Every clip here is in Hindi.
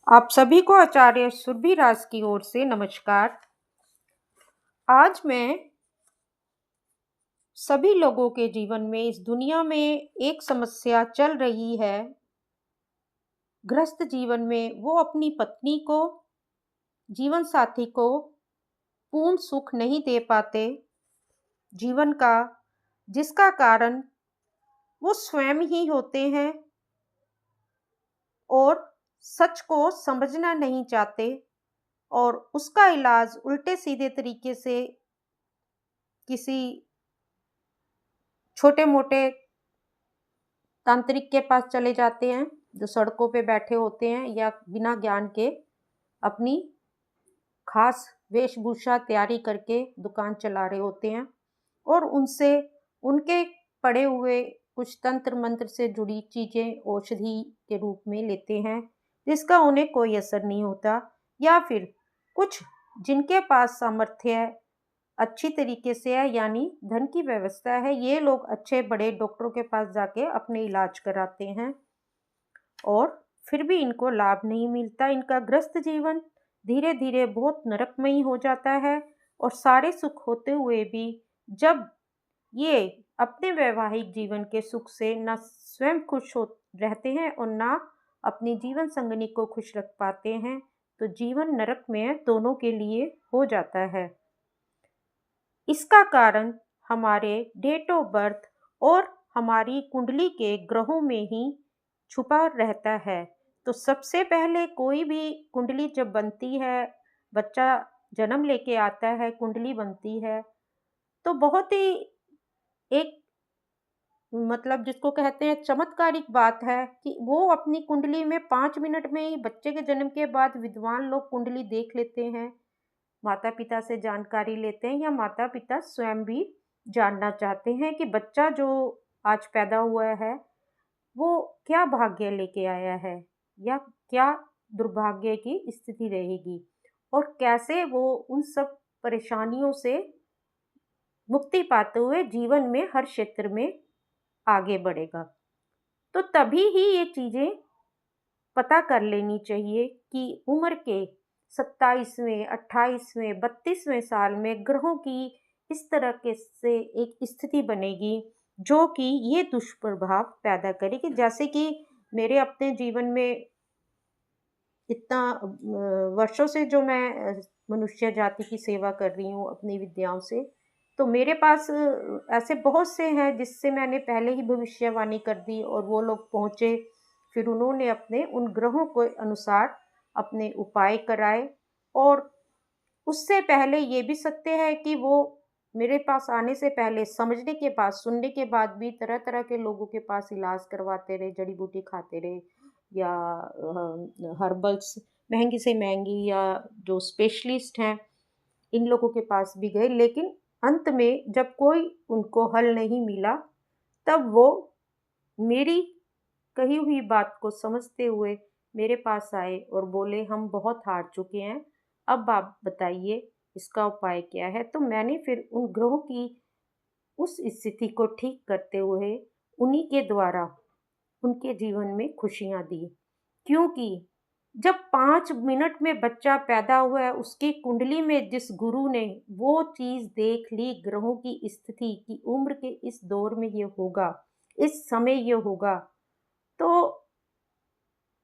आप सभी को आचार्य सुरभिराज की ओर से नमस्कार। आज मैं सभी लोगों के जीवन में इस दुनिया में एक समस्या चल रही है। गृहस्थ जीवन में वो अपनी पत्नी को, जीवन साथी को पूर्ण सुख नहीं दे पाते जीवन का, जिसका कारण वो स्वयं ही होते हैं और सच को समझना नहीं चाहते और उसका इलाज उल्टे सीधे तरीके से किसी छोटे-मोटे तांत्रिक के पास चले जाते हैं, जो सड़कों पे बैठे होते हैं या बिना ज्ञान के अपनी खास वेशभूषा तैयारी करके दुकान चला रहे होते हैं और उनसे उनके पढ़े हुए कुछ तंत्र मंत्र से जुड़ी चीज़ें औषधि के रूप में लेते हैं, जिसका उन्हें कोई असर नहीं होता। या फिर कुछ जिनके पास सामर्थ्य अच्छी तरीके से है, यानी धन की व्यवस्था है, ये लोग अच्छे बड़े डॉक्टरों के पास जाके अपने इलाज कराते हैं और फिर भी इनको लाभ नहीं मिलता। इनका गृहस्थ जीवन धीरे धीरे बहुत नरकमयी हो जाता है और सारे सुख होते हुए भी जब ये अपने वैवाहिक जीवन के सुख से न स्वयं खुश हो रहते हैं और ना अपनी जीवन संगनी को खुश रख पाते हैं, तो जीवन नरक में दोनों के लिए हो जाता है। इसका कारण हमारे डेट ऑफ बर्थ और हमारी कुंडली के ग्रहों में ही छुपा रहता है। तो सबसे पहले कोई भी कुंडली जब बनती है, बच्चा जन्म लेके आता है, कुंडली बनती है, तो बहुत ही एक मतलब जिसको कहते हैं चमत्कारिक बात है कि वो अपनी कुंडली में 5 मिनट में ही बच्चे के जन्म के बाद विद्वान लोग कुंडली देख लेते हैं, माता-पिता से जानकारी लेते हैं या माता-पिता स्वयं भी जानना चाहते हैं कि बच्चा जो आज पैदा हुआ है, वो क्या भाग्य लेके आया है या क्या दुर्भाग्य की स्थिति रहेगी और कैसे वो उन सब परेशानियों से मुक्ति पाते हुए जीवन में हर क्षेत्र में आगे बढ़ेगा। तो तभी ही ये चीज़ें पता कर लेनी चाहिए कि उम्र के 27वें, 28वें, 32वें साल में ग्रहों की इस तरह के से एक स्थिति बनेगी जो कि ये दुष्प्रभाव पैदा करेगी। जैसे कि मेरे अपने जीवन में इतना वर्षों से जो मैं मनुष्य जाति की सेवा कर रही हूँ अपनी विद्याओं से, तो मेरे पास ऐसे बहुत से हैं जिससे मैंने पहले ही भविष्यवाणी कर दी और वो लोग पहुँचे। फिर उन्होंने अपने उन ग्रहों के अनुसार अपने उपाय कराए और उससे पहले ये भी सत्य है कि वो मेरे पास आने से पहले समझने के बाद, सुनने के बाद भी तरह-तरह के लोगों के पास इलाज करवाते रहे, जड़ी-बूटी खाते रहे या हर्बल्स महँगी से महँगी या जो स्पेशलिस्ट हैं, इन लोगों के पास भी गए। लेकिन अंत में जब कोई उनको हल नहीं मिला, तब वो मेरी कही हुई बात को समझते हुए मेरे पास आए और बोले, हम बहुत हार चुके हैं, अब आप बताइए इसका उपाय क्या है। तो मैंने फिर उन ग्रहों की उस स्थिति को ठीक करते हुए उन्हीं के द्वारा उनके जीवन में खुशियाँ दी, क्योंकि जब 5 मिनट में बच्चा पैदा हुआ है, उसकी कुंडली में जिस गुरु ने वो चीज़ देख ली, ग्रहों की स्थिति की उम्र के इस दौर में ये होगा, इस समय ये होगा, तो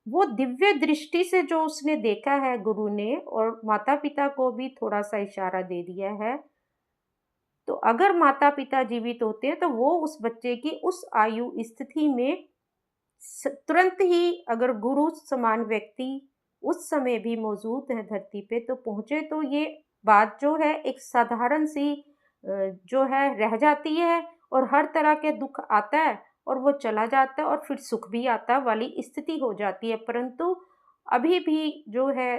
वो दिव्य दृष्टि से जो उसने देखा है गुरु ने और माता-पिता को भी थोड़ा-सा इशारा दे दिया है, तो अगर माता-पिता जीवित होते हैं, तो वो उस बच्चे की उस आयु स्थिति में तुरंत ही अगर गुरु समान व्यक्ति उस समय भी मौजूद है धरती पे तो पहुँचे, तो ये बात जो है एक साधारण सी जो है रह जाती है और हर तरह के दुख आता है और वो चला जाता है और फिर सुख भी आता वाली स्थिति हो जाती है। परंतु अभी भी जो है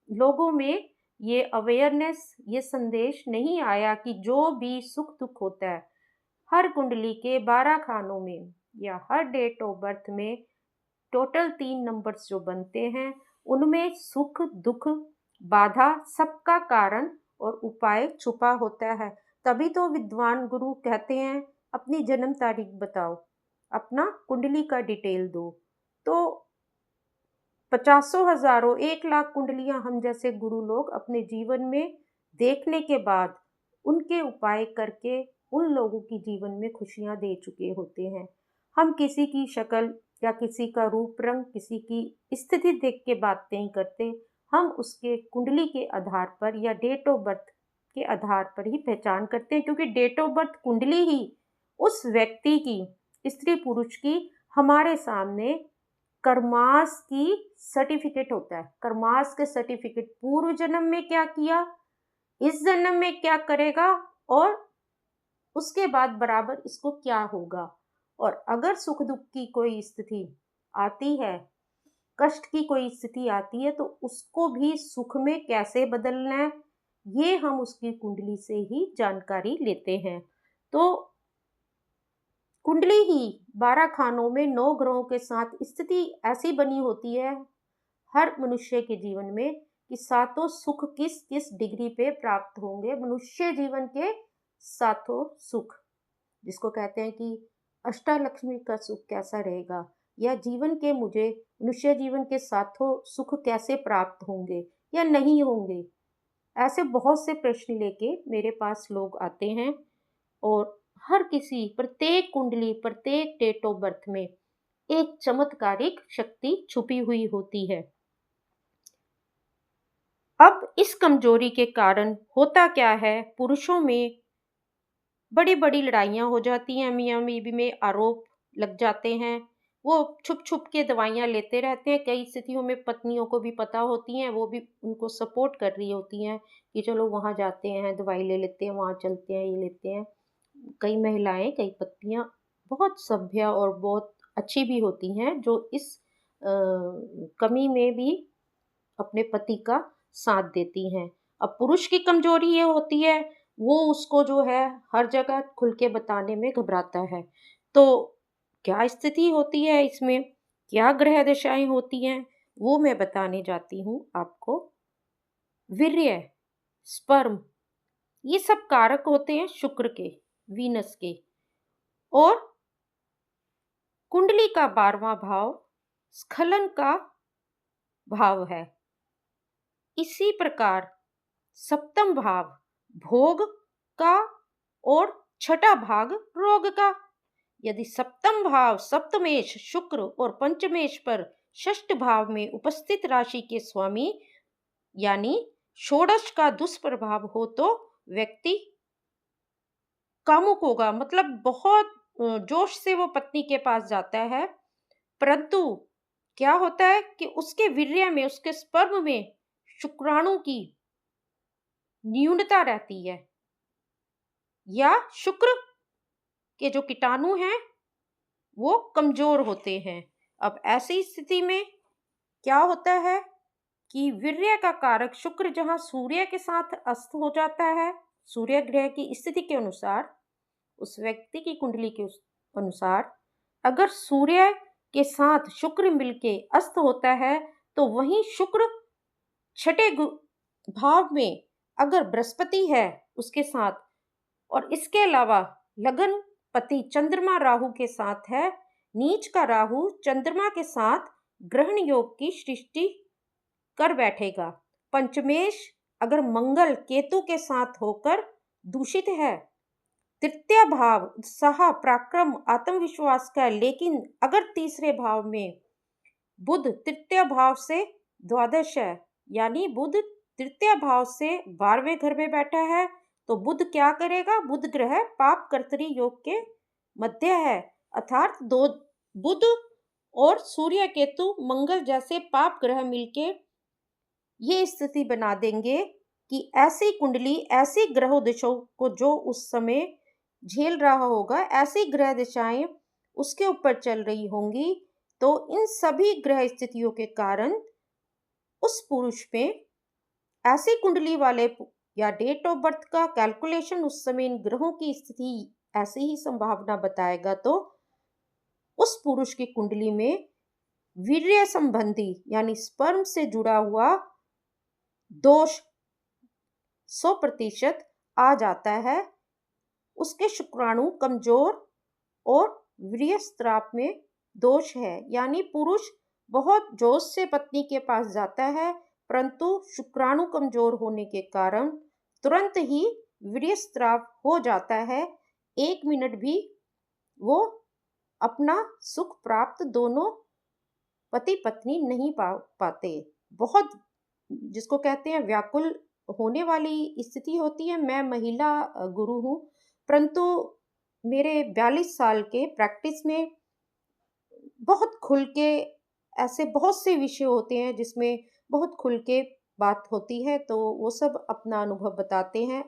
लोगों में ये अवेयरनेस, ये संदेश नहीं आया कि जो भी सुख दुख होता है, हर कुंडली के 12 खानों में या हर डेट ऑफ बर्थ में टोटल 3 नंबर्स जो बनते हैं, उनमें सुख, दुख, बाधा सबका कारण और उपाय छुपा होता है। तभी तो विद्वान गुरु कहते हैं, अपनी जन्म तारीख बताओ, अपना कुंडली का डिटेल दो। तो पचासों हजारों 1 लाख कुंडलियां हम जैसे गुरु लोग अपने जीवन में देखने के बाद उनके उपाय करके उन लोगों की जीवन में खुशियां दे चुके होते हैं। हम किसी की शक्ल या किसी का रूप रंग, किसी की स्थिति देख के बात नहीं करते। हम उसके कुंडली के आधार पर या डेट ऑफ बर्थ के आधार पर ही पहचान करते हैं, क्योंकि डेट ऑफ बर्थ कुंडली ही उस व्यक्ति की, स्त्री पुरुष की, हमारे सामने कर्मास की सर्टिफिकेट होता है। कर्मास के सर्टिफिकेट, पूर्व जन्म में क्या किया, इस जन्म में क्या करेगा और उसके बाद बराबर इसको क्या होगा। और अगर सुख दुख की कोई स्थिति आती है, कष्ट की कोई स्थिति आती है, तो उसको भी सुख में कैसे बदलना है, ये हम उसकी कुंडली से ही जानकारी लेते हैं। तो कुंडली ही 12 खानों में 9 ग्रहों के साथ स्थिति ऐसी बनी होती है हर मनुष्य के जीवन में कि सातों सुख किस किस डिग्री पे प्राप्त होंगे। मनुष्य जीवन के सातों सुख, जिसको कहते हैं कि अष्टलक्ष्मी का सुख कैसा रहेगा, या जीवन के मुझे मनुष्य जीवन के सातों सुख कैसे प्राप्त होंगे या नहीं होंगे। ऐसे बहुत से प्रश्न लेके मेरे पास लोग आते हैं और हर किसी, प्रत्येक कुंडली, प्रत्येक डेट ऑफ बर्थ में एक चमत्कारिक शक्ति छुपी हुई होती है। अब इस कमजोरी के कारण होता क्या है, पुरुषों में बड़ी बड़ी लड़ाइयाँ हो जाती हैं, मियाँ बीवी में आरोप लग जाते हैं। वो छुप छुप के दवाइयाँ लेते रहते हैं। कई स्थितियों में पत्नियों को भी पता होती हैं, वो भी उनको सपोर्ट कर रही होती हैं कि चलो वहाँ जाते हैं, दवाई ले लेते हैं, वहाँ चलते हैं, ये लेते हैं। कई महिलाएं, कई पत्नियाँ बहुत सभ्य और बहुत अच्छी भी होती हैं, जो इस कमी में भी अपने पति का साथ देती हैं। अब पुरुष की कमजोरी ये होती है, वो उसको जो है हर जगह खुल के बताने में घबराता है। तो क्या स्थिति होती है इसमें, क्या ग्रह दशाएं होती हैं, वो मैं बताने जाती हूँ आपको। वीर्य, स्पर्म, ये सब कारक होते हैं शुक्र के, वीनस के। और कुंडली का 12वां भाव स्खलन का भाव है। इसी प्रकार सप्तम भाव भोग का और छठा भाग रोग का। यदि सप्तम भाव सप्तमेश शुक्र और पंचमेश पर षष्ठ भाव में उपस्थित राशि के स्वामी यानी षोडश का दुष्प्रभाव हो तो व्यक्ति कामुक होगा, मतलब बहुत जोश से वो पत्नी के पास जाता है। परंतु क्या होता है कि उसके वीर्य में, उसके स्पर्म में शुक्राणु की न्यूनता रहती है, या शुक्र के जो कीटाणु हैं वो कमजोर होते हैं। अब ऐसी स्थिति में क्या होता है कि वीर्य का कारक शुक्र जहां सूर्य के साथ अस्त हो जाता है, सूर्य ग्रह की स्थिति के अनुसार, उस व्यक्ति की कुंडली के अनुसार, अगर सूर्य के साथ शुक्र मिलके अस्त होता है, तो वहीं शुक्र छठे भाव में अगर बृहस्पति है उसके साथ, और इसके अलावा लगन पति चंद्रमा राहु के साथ है, नीच का राहु चंद्रमा के साथ ग्रहण योग की सृष्टि कर बैठेगा। पंचमेश अगर मंगल केतु के साथ होकर दूषित है, तृतीय भाव उत्साह, पराक्रम, आत्मविश्वास का, लेकिन अगर तीसरे भाव में बुध तृतीय भाव से द्वादश है, यानी बुध तृतीय भाव से 12वें घर में बैठा है, तो बुध क्या करेगा, बुध ग्रह पाप कर्तरी योग के मध्य है, अर्थात दो बुध और सूर्य केतु मंगल जैसे पाप ग्रह मिलके ये स्थिति बना देंगे कि ऐसी कुंडली, ऐसी ग्रह दिशाओं को जो उस समय झेल रहा होगा, ऐसी ग्रह दिशाएं उसके ऊपर चल रही होंगी। तो इन सभी ग्रह स्थितियों के कारण उस पुरुष में, ऐसी कुंडली वाले या डेट ऑफ बर्थ का कैलकुलेशन उस समय इन ग्रहों की स्थिति ऐसी ही संभावना बताएगा, तो उस पुरुष की कुंडली में वीर्य संबंधी यानी स्पर्म से जुड़ा हुआ दोष 100% आ जाता है। उसके शुक्राणु कमजोर और वीर्य स्त्राव में दोष है, यानी पुरुष बहुत जोश से पत्नी के पास जाता है, परंतु शुक्राणु कमजोर होने के कारण तुरंत ही वीर्यस्राव हो जाता है। 1 मिनट भी वो अपना सुख प्राप्त दोनों पति पत्नी नहीं पाते। बहुत, जिसको कहते हैं व्याकुल होने वाली स्थिति होती है। मैं महिला गुरु हूँ, परंतु मेरे 42 साल के प्रैक्टिस में बहुत खुल के ऐसे बहुत से विषय होते हैं जिसमें बहुत खुल के बात होती है, तो वो सब अपना अनुभव बताते हैं।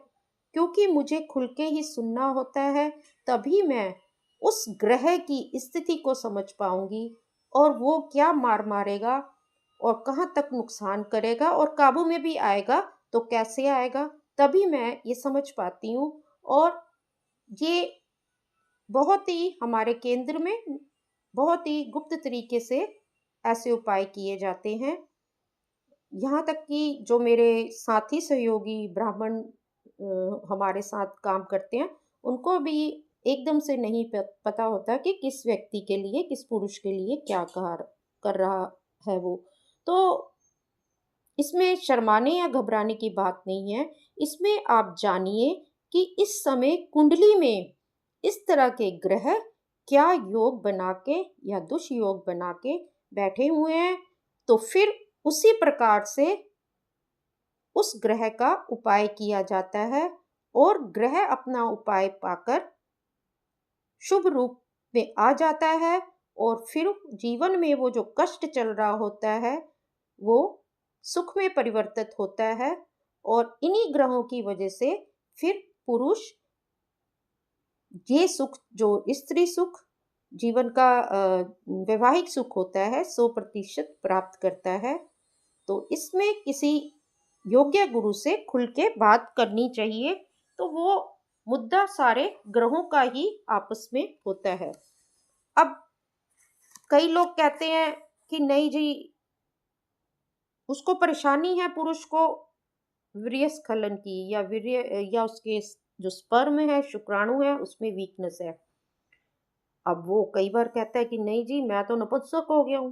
क्योंकि मुझे खुल के ही सुनना होता है, तभी मैं उस ग्रह की स्थिति को समझ पाऊंगी और वो क्या मार मारेगा और कहाँ तक नुकसान करेगा और काबू में भी आएगा तो कैसे आएगा, तभी मैं ये समझ पाती हूँ। और ये बहुत ही हमारे केंद्र में बहुत ही गुप्त तरीके से ऐसे उपाय किए जाते हैं। यहाँ तक कि जो मेरे साथी सहयोगी ब्राह्मण हमारे साथ काम करते हैं, उनको भी एकदम से नहीं पता होता कि किस व्यक्ति के लिए, किस पुरुष के लिए क्या कहा कर रहा है वो। तो इसमें शर्माने या घबराने की बात नहीं है। इसमें आप जानिए कि इस समय कुंडली में इस तरह के ग्रह क्या योग बना के या दुष्योग बना के बैठे हुए हैं, तो फिर उसी प्रकार से उस ग्रह का उपाय किया जाता है और ग्रह अपना उपाय पाकर शुभ रूप में आ जाता है और फिर जीवन में वो जो कष्ट चल रहा होता है वो सुख में परिवर्तित होता है। और इन्हीं ग्रहों की वजह से फिर पुरुष ये सुख, जो स्त्री सुख, जीवन का वैवाहिक सुख होता है, 100% प्राप्त करता है। तो इसमें किसी योग्य गुरु से खुल के बात करनी चाहिए, तो वो मुद्दा सारे ग्रहों का ही आपस में होता है। अब कई लोग कहते हैं कि नहीं जी, उसको परेशानी है पुरुष को वीर्य स्खलन की, या वीर्य या उसके जो स्पर्म है, शुक्राणु है, उसमें वीकनेस है। अब वो कई बार कहता है कि नहीं जी, मैं तो नपुंसक हो गया हूँ।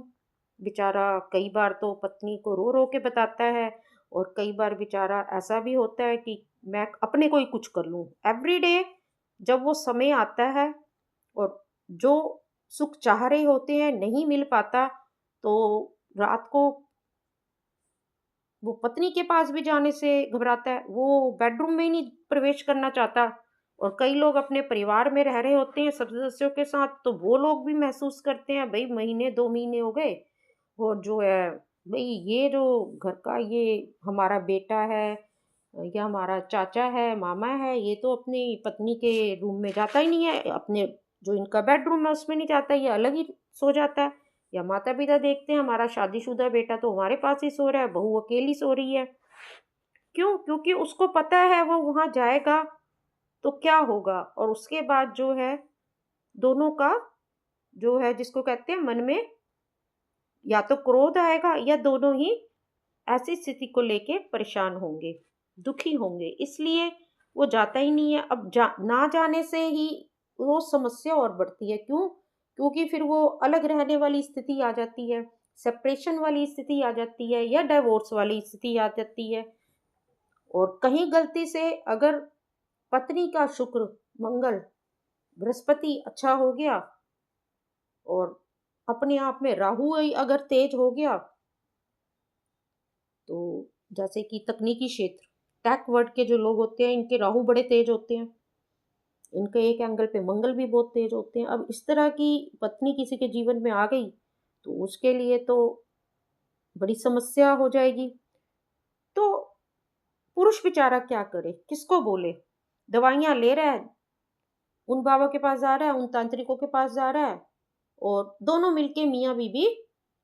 बेचारा कई बार तो पत्नी को रो रो के बताता है, और कई बार बेचारा ऐसा भी होता है कि मैं अपने को ही कुछ कर लूँ। एवरीडे जब वो समय आता है और जो सुख चाह रहे होते हैं नहीं मिल पाता, तो रात को वो पत्नी के पास भी जाने से घबराता है, वो बेडरूम में ही नहीं प्रवेश करना चाहता। और कई लोग अपने परिवार में रह रहे होते हैं सब सदस्यों के साथ, तो वो लोग भी महसूस करते हैं भाई महीने 2 महीने हो गए और जो है भाई ये जो घर का ये हमारा बेटा है या हमारा चाचा है, मामा है, ये तो अपनी पत्नी के रूम में जाता ही नहीं है, अपने जो इनका बेडरूम है उसमें नहीं जाता, ये अलग ही सो जाता है। या माता पिता देखते हैं हमारा शादीशुदा बेटा तो हमारे पास ही सो रहा है, बहू अकेली सो रही है। क्यों? क्योंकि उसको पता है वो वहां जाएगा तो क्या होगा, और उसके बाद जो है दोनों का जो है, जिसको कहते हैं मन में या तो क्रोध आएगा या दोनों ही ऐसी स्थिति को लेके परेशान होंगे, दुखी होंगे, इसलिए वो जाता ही नहीं है। अब ना जाने से ही वो समस्या और बढ़ती है। क्यों? क्योंकि फिर वो अलग रहने वाली स्थिति आ जाती है, सेपरेशन वाली स्थिति आ जाती है, या डिवोर्स वाली स्थिति आ जाती है। और कहीं गलती से अगर पत्नी का शुक्र, मंगल, बृहस्पति अच्छा हो गया और अपने आप में राहु ही अगर तेज हो गया, तो जैसे कि तकनीकी क्षेत्र, टेक वर्ड के जो लोग होते हैं, इनके राहु बड़े तेज होते हैं, इनके एक एंगल पे मंगल भी बहुत तेज होते हैं। अब इस तरह की पत्नी किसी के जीवन में आ गई तो उसके लिए तो बड़ी समस्या हो जाएगी। तो पुरुष बेचारा क्या करे, किसको बोले? दवाइयाँ ले रहा है, उन बाबा के पास जा रहा है, उन तांत्रिकों के पास जा रहा है, और दोनों मिलके मियाँ बीवी,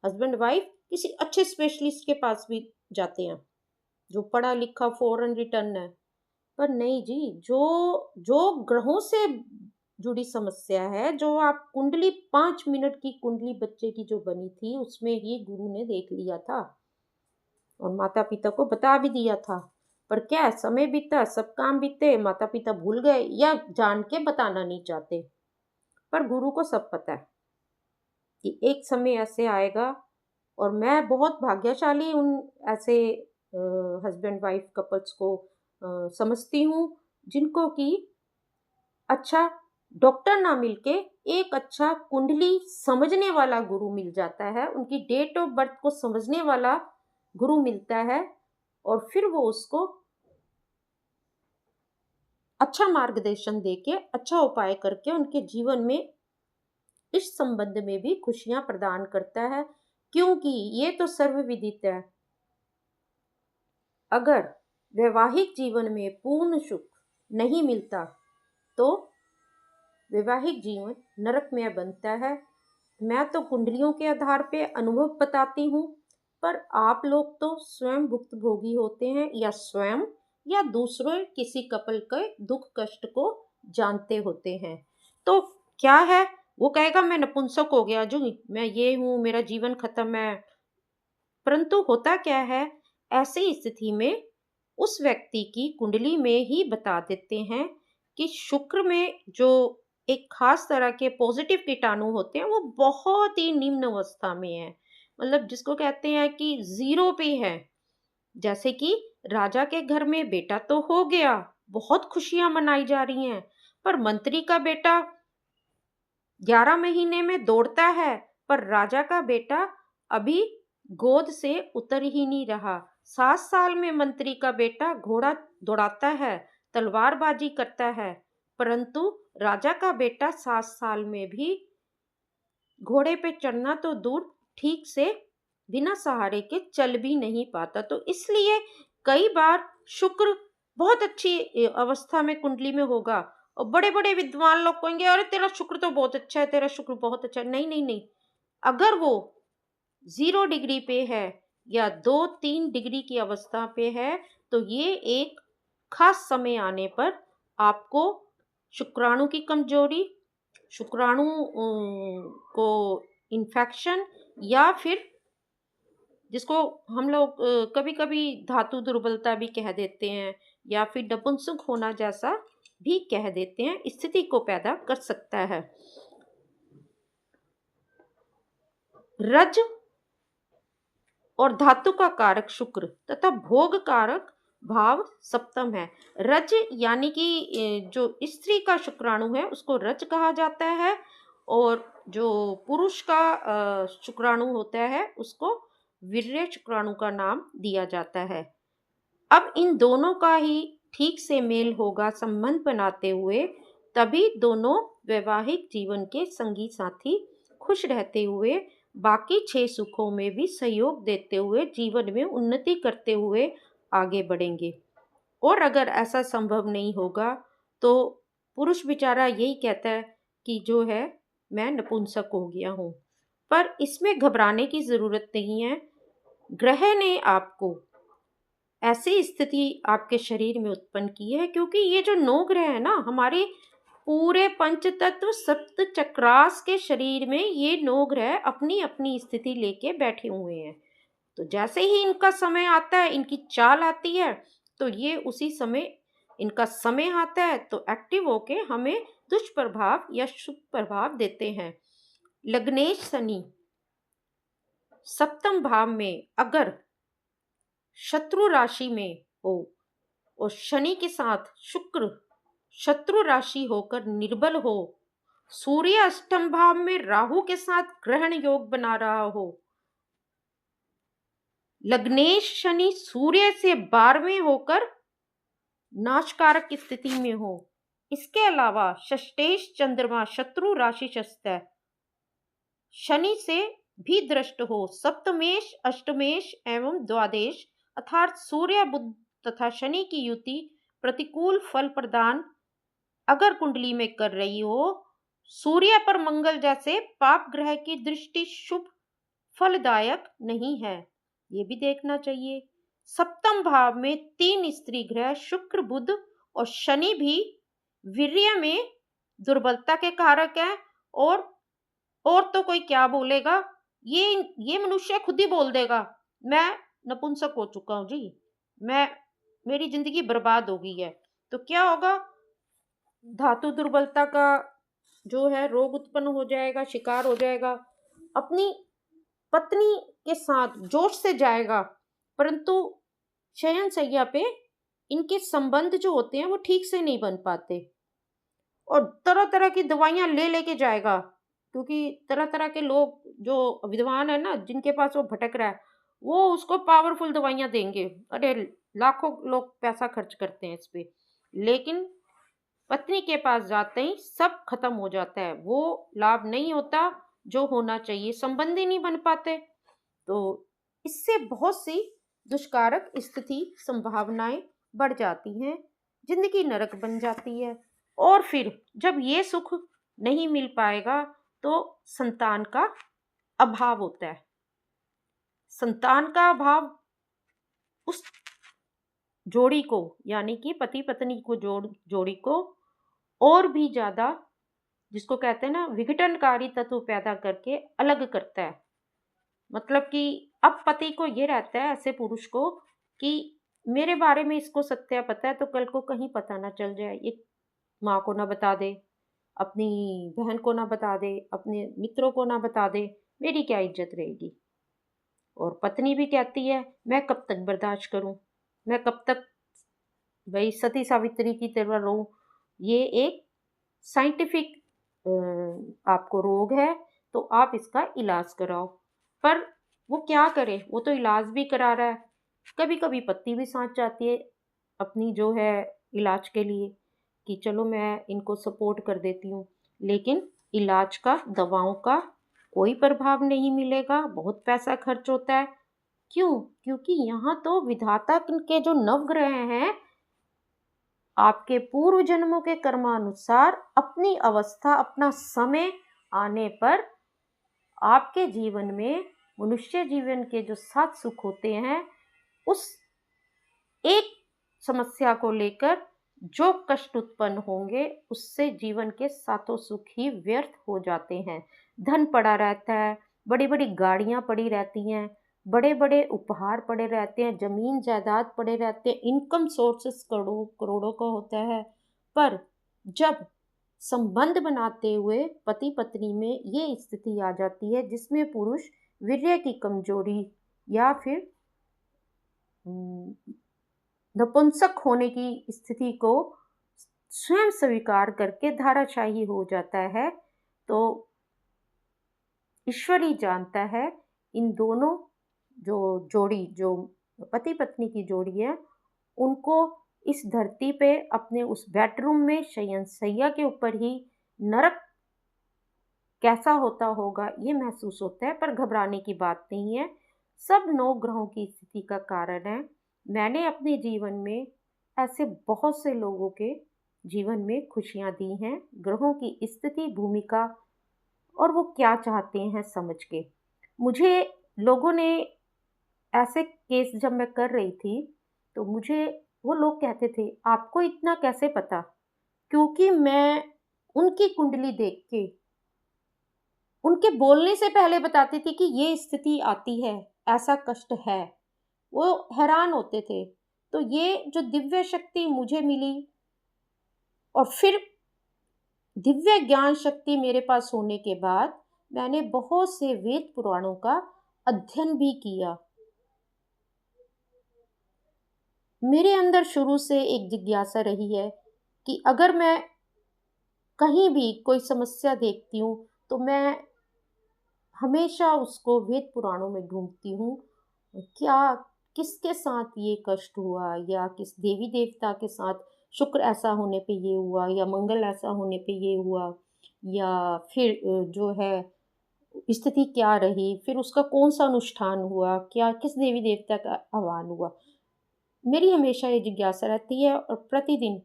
हस्बैंड वाइफ, किसी अच्छे स्पेशलिस्ट के पास भी जाते हैं जो पढ़ा लिखा फॉरेन रिटर्न है। पर नहीं जी, जो जो ग्रहों से जुड़ी समस्या है, जो आप कुंडली 5 मिनट की कुंडली बच्चे की जो बनी थी उसमें ही गुरु ने देख लिया था और माता पिता को बता भी दिया था। पर क्या समय बीता, सब काम बीते, माता पिता भूल गए या जान के बताना नहीं चाहते। पर गुरु को सब पता है कि एक समय ऐसे आएगा और मैं बहुत भाग्यशाली उन ऐसे हस्बैंड वाइफ कपल्स को समझती हूँ जिनको कि अच्छा डॉक्टर ना मिलके एक अच्छा कुंडली समझने वाला गुरु मिल जाता है, उनकी डेट ऑफ बर्थ को समझने वाला गुरु मिलता है और फिर वो उसको अच्छा मार्गदर्शन देके अच्छा उपाय करके उनके जीवन में इस संबंध में भी खुशियां प्रदान करता है। क्योंकि ये तो सर्वविदित है, अगर वैवाहिक जीवन में पूर्ण सुख नहीं मिलता तो वैवाहिक जीवन नरकमय बनता है। मैं तो कुंडलियों के आधार पे अनुभव बताती हूँ, पर आप लोग तो स्वयं भुक्तभोगी होते हैं या स्वयं या दूसरों किसी कपल के दुख कष्ट को जानते होते हैं। तो क्या है, वो कहेगा मैं नपुंसक हो गया जो मैं ये हूँ, मेरा जीवन खत्म है। परंतु होता क्या है, ऐसी स्थिति में उस व्यक्ति की कुंडली में ही बता देते हैं कि शुक्र में जो एक खास तरह के पॉजिटिव कीटाणु होते हैं वो बहुत ही निम्न अवस्था में है, मतलब जिसको कहते हैं कि जीरो पे है। जैसे कि राजा के घर में बेटा तो हो गया, बहुत खुशियां मनाई जा रही हैं, पर मंत्री का बेटा 11 महीने में दौड़ता है, पर राजा का बेटा अभी गोद से उतर ही नहीं रहा। 7 साल में मंत्री का बेटा घोड़ा दौड़ाता है, तलवारबाजी करता है, परंतु राजा का बेटा 7 साल में भी घोड़े पे चढ़ना तो दूर, ठीक से बिना सहारे के चल भी नहीं पाता। तो इसलिए कई बार शुक्र बहुत अच्छी अवस्था में कुंडली में होगा और बड़े बड़े विद्वान लोग कहेंगे अरे तेरा शुक्र तो बहुत अच्छा है, तेरा शुक्र बहुत अच्छा है। नहीं नहीं नहीं, अगर वो 0 डिग्री पे है या 2-3 डिग्री की अवस्था पे है तो ये एक खास समय आने पर आपको शुक्राणु की कमजोरी, शुक्राणु को इन्फेक्शन, या फिर जिसको हम लोग कभी कभी धातु दुर्बलता भी कह देते हैं या फिर नपुंसक होना जैसा भी कह देते हैं, स्थिति को पैदा कर सकता है। रज और धातु का कारक शुक्र तथा भोग कारक भाव सप्तम है। रज यानी कि जो स्त्री का शुक्राणु है उसको रज कहा जाता है और जो पुरुष का शुक्राणु होता है उसको वीर्य शुक्राणु का नाम दिया जाता है। अब इन दोनों का ही ठीक से मेल होगा संबंध बनाते हुए, तभी दोनों वैवाहिक जीवन के संगी साथी खुश रहते हुए बाकी 6 सुखों में भी सहयोग देते हुए जीवन में उन्नति करते हुए आगे बढ़ेंगे। और अगर ऐसा संभव नहीं होगा तो पुरुष बेचारा यही कहता है कि जो है मैं नपुंसक हो गया हूँ। पर इसमें घबराने की ज़रूरत नहीं है। ग्रह ने आपको ऐसी स्थिति आपके शरीर में उत्पन्न की है क्योंकि ये जो 9 ग्रह है ना, हमारे पूरे पंच तत्व सप्त चक्रास के शरीर में ये 9 ग्रह अपनी अपनी स्थिति लेके बैठे हुए हैं। तो जैसे ही इनका समय आता है, इनकी चाल आती है, तो ये उसी समय इनका समय आता है तो एक्टिव होके हमें दुष्प्रभाव या शुभ प्रभाव देते हैं। लग्नेश शनि सप्तम भाव में अगर शत्रु राशि में हो और शनि के साथ शुक्र शत्रु राशि होकर निर्बल हो, सूर्य अष्टम भाव में राहु के साथ ग्रहण योग बना रहा हो, लग्नेश शनि सूर्य से 12वें होकर नाशकारक की स्थिति में हो, इसके अलावा षष्टेश चंद्रमा शत्रु राशि शस्त्र शनि से भी दृष्ट हो, सप्तमेश अष्टमेश एवं द्वादेश अर्थात सूर्य बुध तथा शनि की युति प्रतिकूल फल प्रदान अगर कुंडली में कर रही हो, सूर्य पर मंगल जैसे पाप ग्रह की दृष्टि शुभ फलदायक नहीं है, ये भी देखना चाहिए। सप्तम भाव में 3 स्त्री ग्रह शुक्र बुध और शनि भी वीर्य में दुर्बलता के कारक है। और तो कोई क्या बोलेगा, ये मनुष्य खुद ही बोल देगा मैं नपुंसक हो चुका हूँ जी, मेरी जिंदगी बर्बाद हो गई है। तो क्या होगा, धातु दुर्बलता का जो है रोग उत्पन्न हो जाएगा, शिकार हो जाएगा। अपनी पत्नी के साथ जोश से जाएगा, परंतु शयन शैया पे इनके संबंध जो होते हैं वो ठीक से नहीं बन पाते, और तरह तरह की दवाइयाँ ले लेके जाएगा, क्योंकि तरह तरह के लोग जो विद्वान है ना, जिनके पास वो भटक रहा है, वो उसको पावरफुल दवाइयाँ देंगे। अरे लाखों लोग पैसा खर्च करते हैं इस पे, लेकिन पत्नी के पास जाते ही सब खत्म हो जाता है, वो लाभ नहीं होता जो होना चाहिए, संबंध ही नहीं बन पाते। तो इससे बहुत सी दुष्कारक स्थिति संभावनाएं बढ़ जाती हैं, जिंदगी नरक बन जाती है। और फिर जब ये सुख नहीं मिल पाएगा तो संतान का अभाव होता है। संतान का अभाव उस जोड़ी को, यानी कि पति पत्नी को जोड़ी को और भी ज्यादा, जिसको कहते हैं ना, विघटनकारी तत्व पैदा करके अलग करता है। मतलब कि अब पति को ये रहता है, ऐसे पुरुष को, कि मेरे बारे में इसको सत्य पता है तो कल को कहीं पता ना चल जाए, ये माँ को ना बता दे, अपनी बहन को ना बता दे, अपने मित्रों को ना बता दे, मेरी क्या इज्जत रहेगी। और पत्नी भी कहती है मैं कब तक बर्दाश्त करूं, मैं कब तक भाई सती सावित्री की तरह रहूं। ये एक साइंटिफिक आपको रोग है, तो आप इसका इलाज कराओ। पर वो क्या करे, वो तो इलाज भी करा रहा है, कभी कभी पत्नी भी साथ जाती है अपनी जो है इलाज के लिए, कि चलो मैं इनको सपोर्ट कर देती हूँ, लेकिन इलाज का, दवाओं का कोई प्रभाव नहीं मिलेगा, बहुत पैसा खर्च होता है। क्यों? क्योंकि यहाँ तो विधाता के जो नवग्रह हैं, आपके पूर्व जन्मों के कर्मानुसार अपनी अवस्था, अपना समय आने पर आपके जीवन में, मनुष्य जीवन के जो 7 सुख होते हैं, उस एक समस्या को लेकर जो कष्ट उत्पन्न होंगे, उससे जीवन के 7 सुख ही व्यर्थ हो जाते हैं। धन पड़ा रहता है, बड़ी बड़ी गाड़ियां पड़ी रहती हैं, बड़े बड़े उपहार पड़े रहते हैं, जमीन जायदाद पड़े रहते हैं, इनकम सोर्सेस करोड़ों करोड़ों का होता है। पर जब संबंध बनाते हुए पति पत्नी में ये स्थिति आ जाती है जिसमें पुरुष वीर्य की कमजोरी या फिर नपुंसक होने की स्थिति को स्वयं स्वीकार करके धाराशाही हो जाता है, तो ईश्वर ही जानता है इन दोनों जो जोड़ी, जो पति पत्नी की जोड़ी है, उनको इस धरती पे अपने उस बेडरूम में शयन सैया के ऊपर ही नरक कैसा होता होगा ये महसूस होता है। पर घबराने की बात नहीं है, सब 9 ग्रहों की स्थिति का कारण है। मैंने अपने जीवन में ऐसे बहुत से लोगों के जीवन में खुशियां दी हैं, ग्रहों की स्थिति, भूमिका और वो क्या चाहते हैं समझ के। मुझे लोगों ने, ऐसे केस जब मैं कर रही थी, तो मुझे वो लोग कहते थे आपको इतना कैसे पता, क्योंकि मैं उनकी कुंडली देख के उनके बोलने से पहले बताती थी कि ये स्थिति आती है, ऐसा कष्ट है। वो हैरान होते थे। तो ये जो दिव्य शक्ति मुझे मिली, और फिर दिव्य ज्ञान शक्ति मेरे पास होने के बाद मैंने बहुत से वेद पुराणों का अध्ययन भी किया। मेरे अंदर शुरू से एक जिज्ञासा रही है कि अगर मैं कहीं भी कोई समस्या देखती हूँ तो मैं हमेशा उसको वेद पुराणों में ढूंढती हूँ। क्या, किसके साथ ये कष्ट हुआ, या किस देवी देवता के साथ शुक्र ऐसा होने पे ये हुआ, या मंगल ऐसा होने पे ये हुआ, या फिर जो है स्थिति क्या रही, फिर उसका कौन सा अनुष्ठान हुआ, क्या किस देवी देवता का आह्वान हुआ। मेरी हमेशा ये जिज्ञासा रहती है, और प्रतिदिन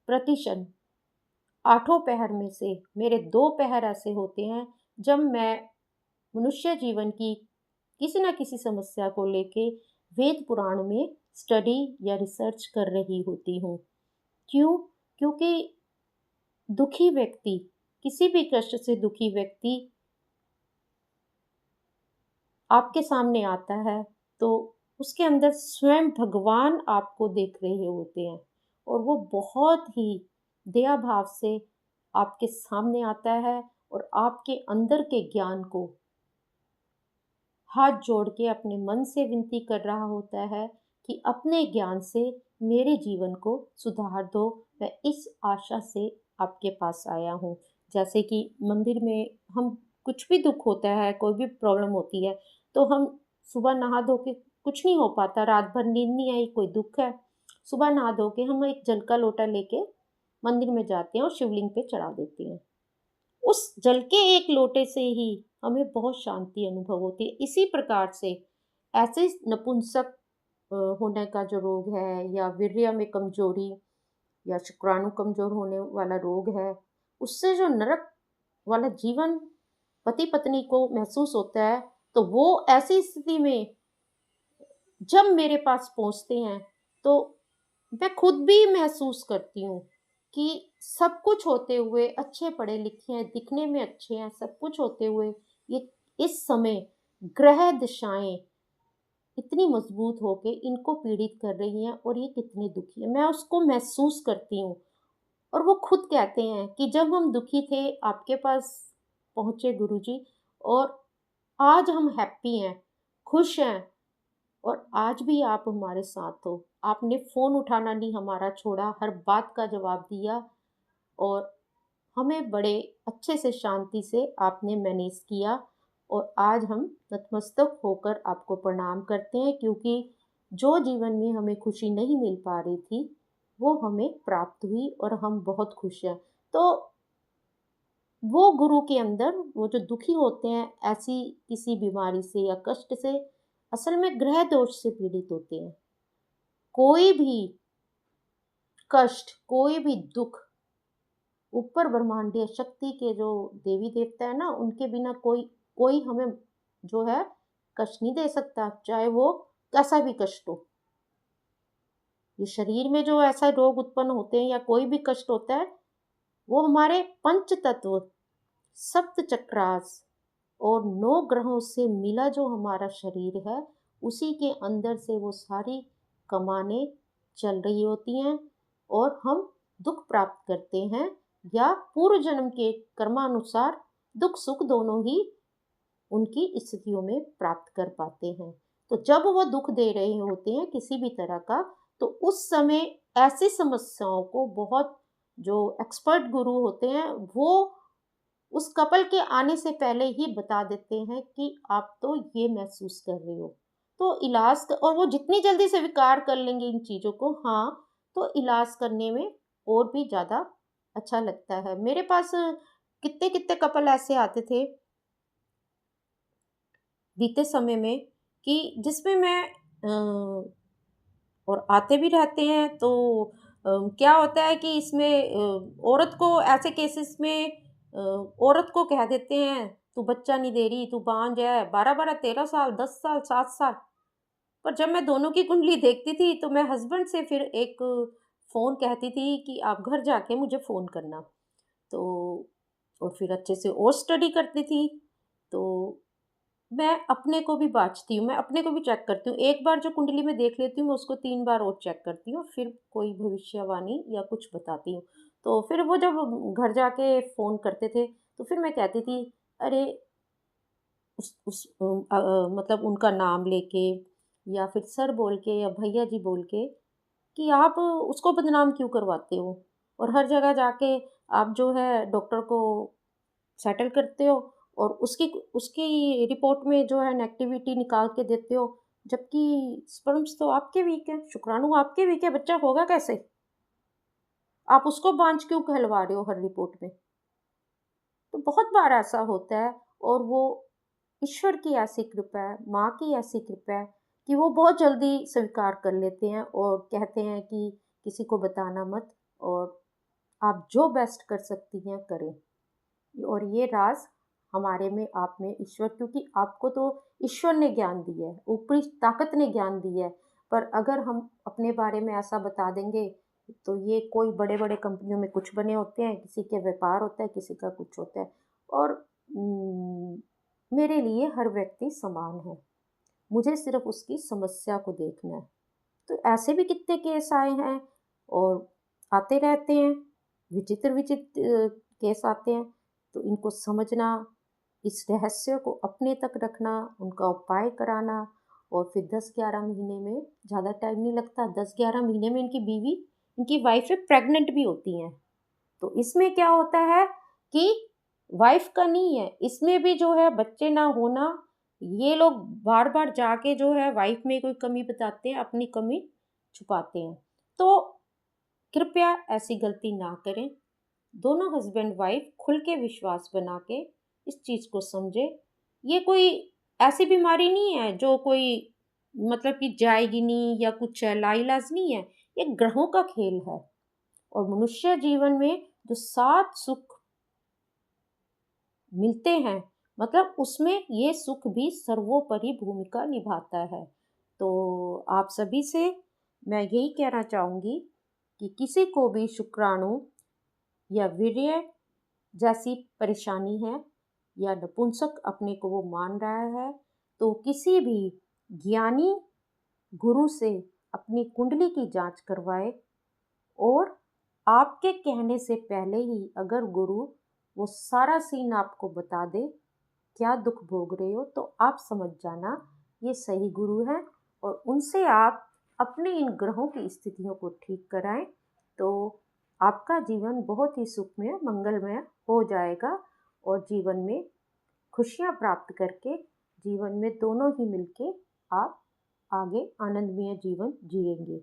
प्रतिक्षण 8 पहर में से मेरे 2 पहर ऐसे होते हैं जब मैं मनुष्य जीवन की किसी न किसी समस्या को लेके वेद पुराण में स्टडी या रिसर्च कर रही होती हूँ। क्यों? क्योंकि दुखी व्यक्ति, किसी भी कष्ट से दुखी व्यक्ति आपके सामने आता है तो उसके अंदर स्वयं भगवान आपको देख रहे होते हैं, और वो बहुत ही दया भाव से आपके सामने आता है और आपके अंदर के ज्ञान को हाथ जोड़ के अपने मन से विनती कर रहा होता है कि अपने ज्ञान से मेरे जीवन को सुधार दो। मैं इस आशा से आपके पास आया हूँ। जैसे कि मंदिर में हम कुछ भी दुख होता है, कोई भी प्रॉब्लम होती है, तो हम सुबह नहा धो के कुछ नहीं हो पाता, रात भर नींद नहीं आई, कोई दुख है, सुबह नहा धो के हम एक जल का लोटा लेके मंदिर में जाते हैं और शिवलिंग पे चढ़ा देते हैं। उस जल के एक लोटे से ही हमें बहुत शांति अनुभव होती है। इसी प्रकार से ऐसे नपुंसक होने का जो रोग है, या वीर्य में कमजोरी, या शुक्राणु कमजोर होने वाला रोग है, उससे जो नरक वाला जीवन पति पत्नी को महसूस होता है, तो वो ऐसी स्थिति में जब मेरे पास पहुंचते हैं, तो मैं खुद भी महसूस करती हूँ कि सब कुछ होते हुए, अच्छे पढ़े लिखे हैं, दिखने में अच्छे हैं, सब कुछ होते हुए, ये इस समय ग्रह दिशाएं इतनी मजबूत होके इनको पीड़ित कर रही हैं और ये कितने दुखी है, मैं उसको महसूस करती हूँ। और वो खुद कहते हैं कि जब हम दुखी थे आपके पास पहुँचे गुरुजी, और आज हम हैप्पी हैं, खुश हैं, और आज भी आप हमारे साथ हो। आपने फ़ोन उठाना नहीं हमारा छोड़ा, हर बात का जवाब दिया, और हमें बड़े अच्छे से शांति से आपने मैनेज किया, और आज हम नतमस्तक होकर आपको प्रणाम करते हैं, क्योंकि जो जीवन में हमें खुशी नहीं मिल पा रही थी, वो हमें प्राप्त हुई और हम बहुत खुश हैं। तो वो गुरु के अंदर वो जो दुखी होते हैं ऐसी किसी बीमारी से या कष्ट से, असल में ग्रह दोष से पीड़ित होते हैं। कोई भी कष्ट, कोई भी दुख, ऊपर ब्रह्मांडीय शक्ति के जो देवी देवता है ना, उनके बिना कोई कोई हमें जो है कष्ट नहीं दे सकता, चाहे वो कैसा भी कष्ट हो। ये शरीर में जो ऐसा रोग उत्पन्न होते हैं या कोई भी कष्ट होता है, वो हमारे पंच तत्व, सप्त चक्रास और 9 ग्रहों से मिला जो हमारा शरीर है, उसी के अंदर से वो सारी कमाने चल रही होती हैं, और हम दुख प्राप्त करते हैं, या पूर्व जन्म के कर्मानुसार दुख सुख दोनों ही उनकी स्थितियों में प्राप्त कर पाते हैं। तो जब वो दुख दे रहे होते हैं किसी भी तरह का, तो उस समय ऐसी समस्याओं को बहुत जो एक्सपर्ट गुरु होते हैं, वो उस कपल के आने से पहले ही बता देते हैं कि आप तो ये महसूस कर रहे हो। तो और वो जितनी जल्दी स्वीकार कर लेंगे इन चीज़ों को, हाँ, तो इलाज करने में और भी ज़्यादा अच्छा लगता है। मेरे पास कितने-कितने कपल ऐसे आते थे बीते समय में, कि जिसमें मैं और आते भी रहते हैं, तो क्या होता है कि इसमें औरत को ऐसे केसेस में औरत को कह देते हैं, तू बच्चा नहीं दे रही, तू बांझ है, 12-12 13 साल, 10 साल, 7 साल। पर जब मैं दोनों की कुंडली देखती थी, तो मैं हस्बैंड से फिर एक फ़ोन कहती थी कि आप घर जाके मुझे फ़ोन करना। तो और फिर अच्छे से और स्टडी करती थी। तो मैं अपने को भी बाँचती हूँ, मैं अपने को भी चेक करती हूँ। एक बार जो कुंडली में देख लेती हूँ, मैं उसको 3 बार और चेक करती हूँ, फिर कोई भविष्यवाणी या कुछ बताती हूँ। तो फिर वो जब घर जाके फ़ोन करते थे, तो फिर मैं कहती थी, "अरे!" मतलब उनका नाम लेके, या फिर सर बोल के, या भैया जी बोल के, कि आप उसको बदनाम क्यों करवाते हो? और हर जगह जाके आप जो है डॉक्टर को सेटल करते हो, और उसकी उसकी रिपोर्ट में जो है नेगेटिविटी निकाल के देते हो, जबकि स्पर्म्स तो आपके वीक हैं, शुक्राणु आपके वीक है, बच्चा होगा कैसे? आप उसको बाँझ क्यों कहलवा रहे हो हर रिपोर्ट में? तो बहुत बार ऐसा होता है, और वो ईश्वर की ऐसी कृपा है, माँ की ऐसी कृपा है, कि वो बहुत जल्दी स्वीकार कर लेते हैं और कहते हैं कि किसी को बताना मत, और आप जो बेस्ट कर सकती हैं करें। और ये राज हमारे में, आप में ईश्वर, क्योंकि आपको तो ईश्वर ने ज्ञान दिया है, ऊपरी ताकत ने ज्ञान दिया है। पर अगर हम अपने बारे में ऐसा बता देंगे, तो ये कोई बड़े-बड़े कंपनियों में कुछ बने होते हैं, किसी के व्यापार होता है, किसी का कुछ होता है। और मेरे लिए हर व्यक्ति समान है। मुझे सिर्फ़ उसकी समस्या को देखना है। तो ऐसे भी कितने केस आए हैं, और आते रहते हैं, विचित्र-विचित्र केस आते हैं। तो इनको समझना, इस रहस्य को अपने तक रखना, उनका उपाय कराना, और फिर 10-11 महीने में, ज़्यादा टाइम नहीं लगता, 10-11 महीने में इनकी वाइफ़ें प्रेग्नेंट भी होती हैं। तो इसमें क्या होता है कि वाइफ़ का नहीं है, इसमें भी जो है बच्चे ना होना, ये लोग बार-बार जाके जो है वाइफ़ में कोई कमी बताते हैं, अपनी कमी छुपाते हैं। तो कृपया ऐसी गलती ना करें। दोनों हस्बैंड वाइफ खुल के विश्वास बना के इस चीज़ को समझे। ये कोई ऐसी बीमारी नहीं है जो कोई मतलब कि जाएगी नहीं या कुछ है, लाइलाज नहीं है। ये ग्रहों का खेल है, और मनुष्य जीवन में जो 7 सुख मिलते हैं, मतलब उसमें ये सुख भी सर्वोपरि भूमिका निभाता है। तो आप सभी से मैं यही कहना चाहूँगी कि किसी को भी शुक्राणु या वीर्य जैसी परेशानी है, या नपुंसक अपने को वो मान रहा है, तो किसी भी ज्ञानी गुरु से अपनी कुंडली की जांच करवाए। और आपके कहने से पहले ही अगर गुरु वो सारा सीन आपको बता दे, क्या दुख भोग रहे हो, तो आप समझ जाना ये सही गुरु है, और उनसे आप अपने इन ग्रहों की स्थितियों को ठीक कराएं, तो आपका जीवन बहुत ही सुखमय मंगलमय हो जाएगा, और जीवन में खुशियाँ प्राप्त करके जीवन में दोनों ही मिलके आप आगे आनंदमय जीवन जिएंगे।